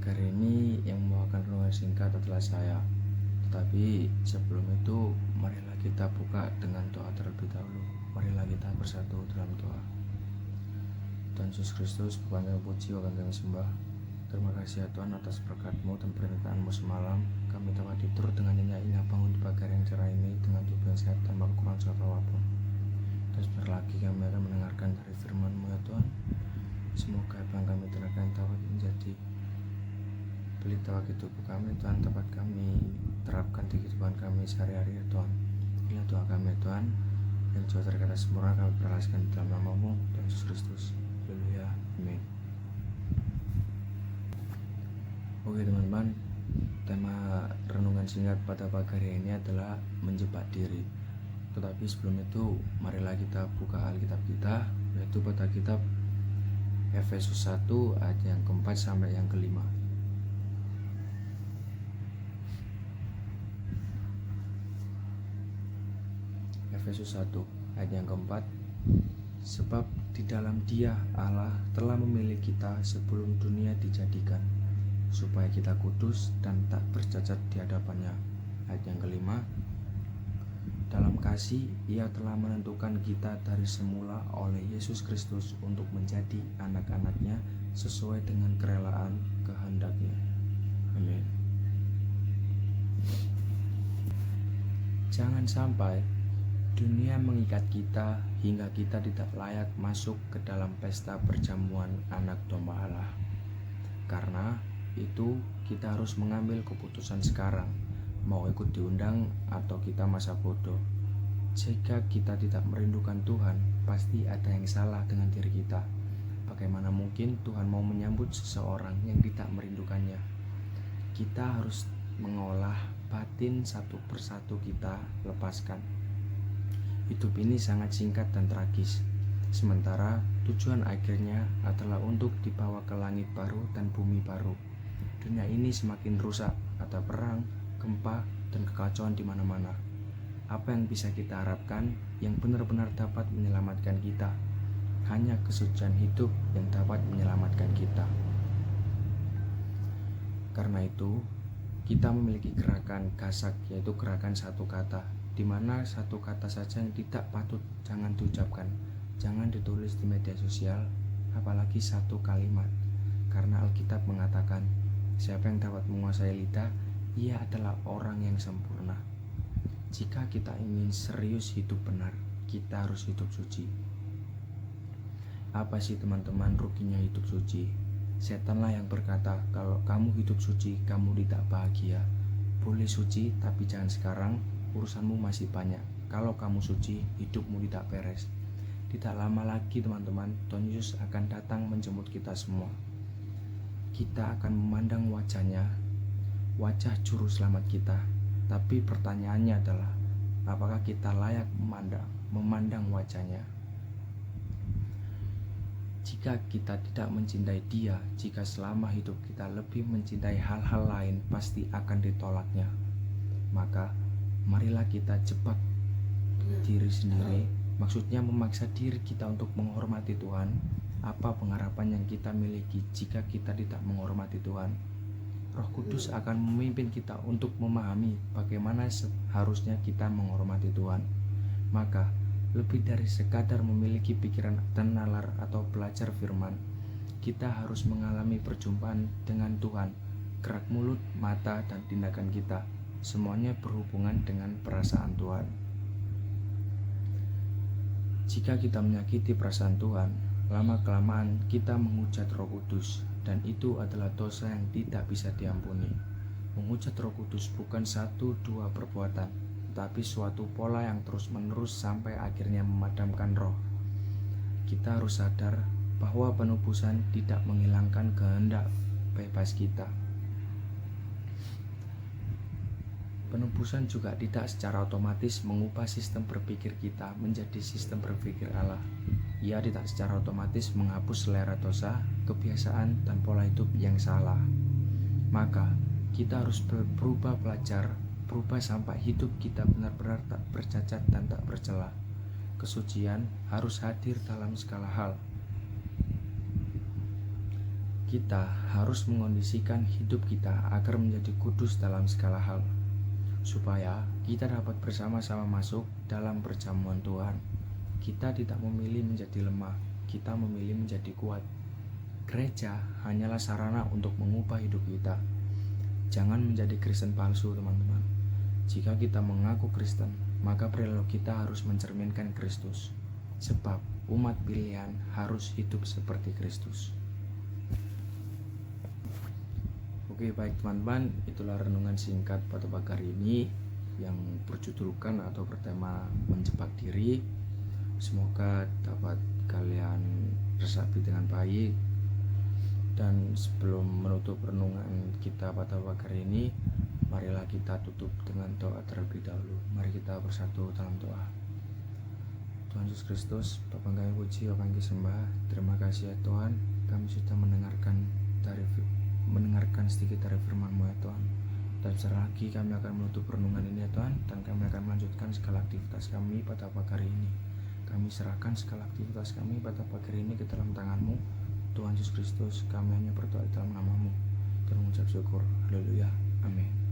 pagi hari ini yang membawakan renungan singkat adalah saya. Tetapi sebelum itu, marilah kita buka dengan doa terlebih dahulu. Marilah kita bersatu dalam doa. Tuhan Yesus Kristus, bukan kami puji, bukan kami sembah. Terima kasih ya Tuhan atas berkat-Mu dan perintahmu semalam. Kami dapat tidur dengan nyenyak bangun di pagi hari yang cerah ini dengan tubuh yang sehat tanpa kekurangan suatu apapun. Dan sebentar lagi kami akan mendengarkan dari firman-Mu ya Tuhan. Semoga apa yang kami dengarkan dapat menjadi pelita bagi tubuh kami Tuhan, dapat kami terapkan di kehidupan kami sehari-hari ya Tuhan. Inilah doa kami ya Tuhan, yang jauh dari kata sempurna kami berhalaskan dalam nama-Mu Tuhan Yesus Kristus. Haleluya, amin. Oke teman-teman, tema renungan singkat pada pagi hari ini adalah menjebak diri. Tetapi sebelum itu, marilah kita buka Alkitab kita, yaitu pada kitab Efesus 1 ayat yang keempat sampai yang kelima. Efesus 1 ayat yang keempat. Sebab di dalam Dia Allah telah memilih kita sebelum dunia dijadikan, supaya kita kudus dan tak bercacat di hadapannya. Ayat yang kelima. Dalam kasih Ia telah menentukan kita dari semula oleh Yesus Kristus untuk menjadi anak-anaknya sesuai dengan kerelaan kehendak-Nya. Amin. Jangan sampai dunia mengikat kita hingga kita tidak layak masuk ke dalam pesta perjamuan anak domba Allah. Karena itu kita harus mengambil keputusan sekarang, mau ikut diundang atau kita masa bodoh. Jika kita tidak merindukan Tuhan, pasti ada yang salah dengan diri kita. Bagaimana mungkin Tuhan mau menyambut seseorang yang tidak merindukannya? Kita harus mengolah batin satu persatu kita lepaskan. Hidup ini sangat singkat dan tragis, sementara tujuan akhirnya adalah untuk dibawa ke langit baru dan bumi baru. Dunia ini semakin rusak, ada perang, gempa, dan kekacauan di mana-mana. Apa yang bisa kita harapkan yang benar-benar dapat menyelamatkan kita? Hanya kesucian hidup yang dapat menyelamatkan kita. Karena itu, kita memiliki gerakan gasak, yaitu gerakan satu kata, di mana satu kata saja yang tidak patut jangan diucapkan, jangan ditulis di media sosial, apalagi satu kalimat. Karena Alkitab mengatakan, siapa yang dapat menguasai lidah, ia adalah orang yang sempurna. Jika kita ingin serius hidup benar, kita harus hidup suci. Apa sih teman-teman ruginya hidup suci? Setanlah yang berkata, kalau kamu hidup suci, kamu tidak bahagia. Boleh suci, tapi jangan sekarang, urusanmu masih banyak. Kalau kamu suci, hidupmu tidak beres. Tidak lama lagi teman-teman, Tuhan Yesus akan datang menjemput kita semua. Kita akan memandang wajahnya, wajah juru selamat kita. Tapi pertanyaannya adalah, apakah kita layak memandang wajahnya? Jika kita tidak mencintai Dia, jika selama hidup kita lebih mencintai hal-hal lain, pasti akan ditolaknya. Maka marilah kita jebak diri sendiri, maksudnya memaksa diri kita untuk menghormati Tuhan. Apa pengharapan yang kita miliki jika kita tidak menghormati Tuhan? Roh Kudus akan memimpin kita untuk memahami bagaimana seharusnya kita menghormati Tuhan. Maka lebih dari sekadar memiliki pikiran dan nalar atau belajar firman, kita harus mengalami perjumpaan dengan Tuhan. Gerak mulut, mata, dan tindakan kita, semuanya berhubungan dengan perasaan Tuhan. Jika kita menyakiti perasaan Tuhan, lama-kelamaan kita menghujat Roh Kudus, dan itu adalah dosa yang tidak bisa diampuni. Menghujat Roh Kudus bukan 1-2 perbuatan, tapi suatu pola yang terus-menerus sampai akhirnya memadamkan roh. Kita harus sadar bahwa penebusan tidak menghilangkan kehendak bebas kita. Penebusan juga tidak secara otomatis mengubah sistem berpikir kita menjadi sistem berpikir Allah. Ia tidak secara otomatis menghapus selera dosa, kebiasaan, dan pola hidup yang salah. Maka, kita harus berubah belajar, berubah sampai hidup kita benar-benar tak bercacat dan tak bercela. Kesucian harus hadir dalam segala hal. kita harus mengondisikan hidup kita agar menjadi kudus dalam segala hal, supaya kita dapat bersama-sama masuk dalam perjamuan Tuhan. Kita tidak memilih menjadi lemah, kita memilih menjadi kuat. Gereja hanyalah sarana untuk mengubah hidup kita. Jangan menjadi Kristen palsu, teman-teman. Jika kita mengaku Kristen, maka perilaku kita harus mencerminkan Kristus. Sebab umat pilihan harus hidup seperti Kristus. Oke, baik teman-teman, itulah renungan singkat pada pagi hari ini yang berjudulkan atau bertema menjebak diri. Semoga dapat kalian resapi dengan baik. Dan sebelum menutup renungan kita pada pagi hari ini, marilah kita tutup dengan doa terlebih dahulu. Mari kita bersatu dalam doa. Tuhan Yesus Kristus, Bapa kami puji, Bapa kami sembah. Terima kasih ya Tuhan, kami sudah mendengarkan sedikit dari firman-Mu ya Tuhan. Dan sebentar lagi kami akan menutup renungan ini ya Tuhan, dan kami akan melanjutkan segala aktivitas kami pada pagi hari ini. Kami serahkan segala aktivitas kami pada pagi hari ini ke dalam tangan-Mu, Tuhan Yesus Kristus. Kami hanya berdoa dalam nama-Mu dan mengucap syukur. Haleluya. Amin.